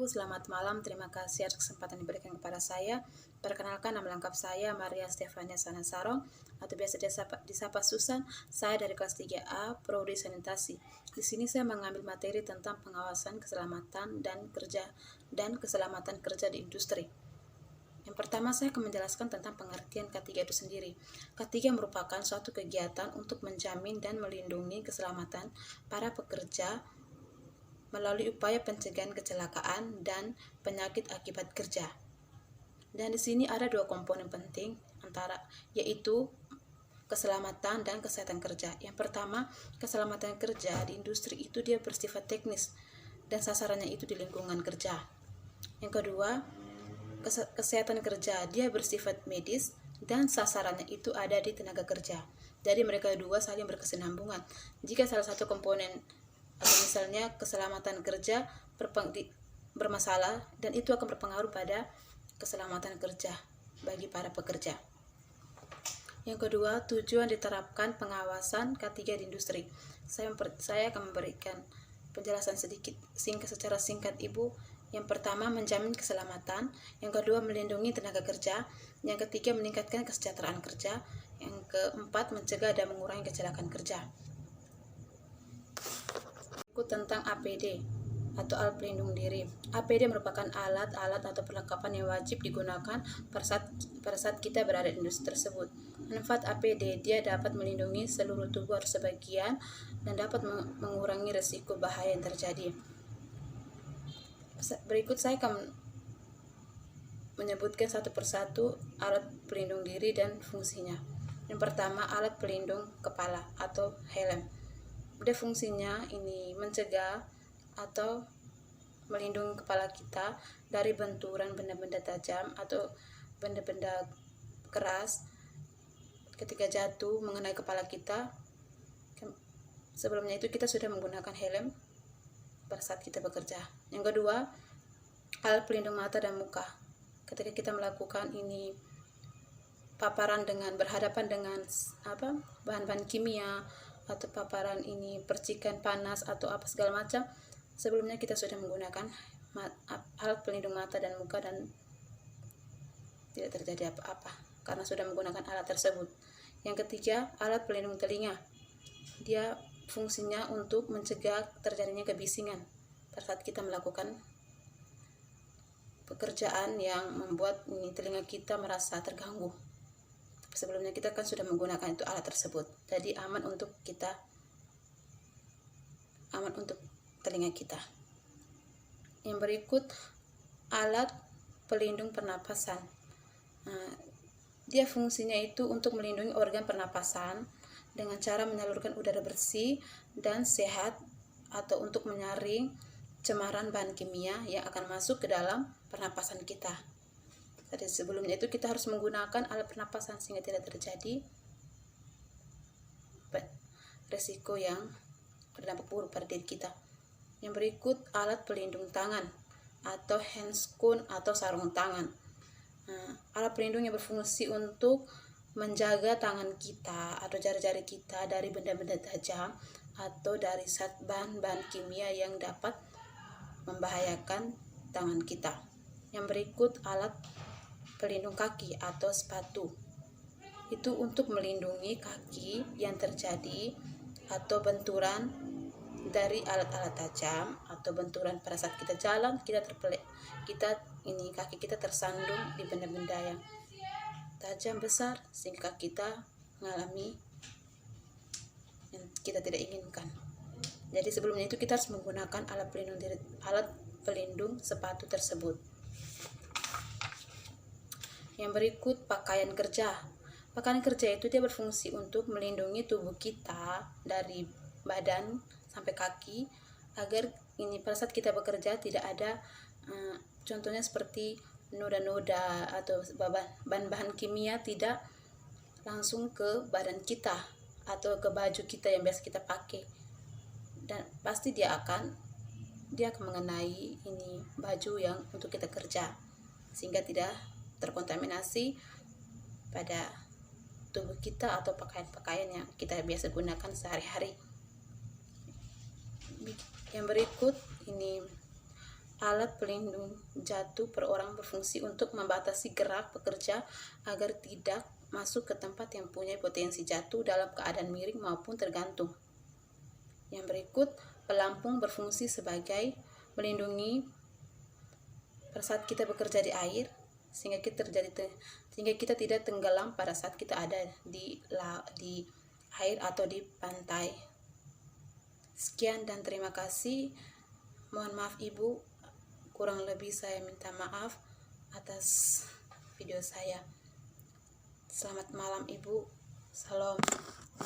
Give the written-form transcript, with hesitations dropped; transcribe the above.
selamat malam. Terima kasih atas kesempatan yang diberikan kepada saya. Perkenalkan, nama lengkap saya Maria Stefania Sanasarong atau biasa disapa Susan. Saya dari kelas 3A, Prodi Sanitasi. Di sini saya mengambil materi tentang pengawasan keselamatan dan keselamatan kerja di industri. Yang pertama, saya akan menjelaskan tentang pengertian K3 itu sendiri. K3 merupakan suatu kegiatan untuk menjamin dan melindungi keselamatan para pekerja melalui upaya pencegahan kecelakaan dan penyakit akibat kerja. Dan di sini ada dua komponen penting yaitu keselamatan dan kesehatan kerja. Yang pertama, keselamatan kerja di industri itu dia bersifat teknis dan sasarannya itu di lingkungan kerja. Yang kedua, kesehatan kerja dia bersifat medis dan sasarannya itu ada di tenaga kerja. Jadi mereka dua saling berkesinambungan. Jika salah satu komponen atau misalnya keselamatan kerja bermasalah, dan itu akan berpengaruh pada keselamatan kerja bagi para pekerja. Yang kedua, tujuan diterapkan pengawasan K3 di industri. Saya akan memberikan penjelasan secara singkat Ibu. Yang pertama, menjamin keselamatan. Yang kedua, melindungi tenaga kerja. Yang ketiga, meningkatkan kesejahteraan kerja. Yang keempat, mencegah dan mengurangi kecelakaan kerja. Tentang APD atau alat pelindung diri. APD merupakan alat-alat atau perlengkapan yang wajib digunakan pada saat kita berada di industri tersebut. Manfaat APD, dia dapat melindungi seluruh tubuh atau sebagian dan dapat mengurangi risiko bahaya yang terjadi. Berikut saya akan menyebutkan satu persatu alat pelindung diri dan fungsinya. Yang pertama, alat pelindung kepala atau helm. Dia fungsinya ini mencegah atau melindungi kepala kita dari benturan benda-benda tajam atau benda-benda keras ketika jatuh mengenai kepala kita. Sebelumnya itu kita sudah menggunakan helm pada saat kita bekerja. Yang kedua, alat pelindung mata dan muka. Ketika kita melakukan ini paparan berhadapan dengan bahan-bahan kimia atau paparan ini percikan panas atau apa segala macam, sebelumnya kita sudah menggunakan alat pelindung mata dan muka dan tidak terjadi apa-apa karena sudah menggunakan alat tersebut. Yang ketiga, alat pelindung telinga. Dia fungsinya untuk mencegah terjadinya kebisingan pada saat kita melakukan pekerjaan yang membuat telinga kita merasa terganggu. Sebelumnya kita kan sudah menggunakan itu alat tersebut, jadi aman untuk telinga kita. Yang berikut, alat pelindung pernapasan. Dia fungsinya itu untuk melindungi organ pernapasan dengan cara menyalurkan udara bersih dan sehat atau untuk menyaring cemaran bahan kimia yang akan masuk ke dalam pernapasan kita. Jadi sebelumnya itu kita harus menggunakan alat pernapasan sehingga tidak terjadi risiko yang berdampak buruk pada diri kita. Yang berikut, alat pelindung tangan atau handscoon atau sarung tangan. Alat pelindung yang berfungsi untuk menjaga tangan kita atau jari-jari kita dari benda-benda tajam atau dari bahan-bahan kimia yang dapat membahayakan tangan kita. Yang berikut, alat pelindung kaki atau sepatu. Itu untuk melindungi kaki yang terjadi atau benturan dari alat-alat tajam atau benturan pada saat kita jalan, kaki kita tersandung di benda-benda yang tajam besar sehingga kita mengalami yang kita tidak inginkan. Jadi sebelumnya itu kita harus menggunakan alat pelindung sepatu tersebut. Yang berikut, pakaian kerja. Pakaian kerja itu dia berfungsi untuk melindungi tubuh kita dari badan sampai kaki agar pada saat kita bekerja tidak ada contohnya seperti noda-noda atau bahan-bahan kimia tidak langsung ke badan kita atau ke baju kita yang biasa kita pakai, dan pasti dia akan mengenai baju yang untuk kita kerja sehingga tidak terkontaminasi pada tubuh kita atau pakaian-pakaian yang kita biasa gunakan sehari-hari. Yang berikut Alat pelindung jatuh per orang berfungsi untuk membatasi gerak pekerja agar tidak masuk ke tempat yang punya potensi jatuh dalam keadaan miring maupun tergantung. Yang berikut, pelampung berfungsi sebagai melindungi pada saat kita bekerja di air, sehingga kita tidak tenggelam pada saat kita ada di air atau di pantai. Sekian dan terima kasih. Mohon maaf Ibu, kurang lebih saya minta maaf atas video saya. Selamat malam Ibu. Salam.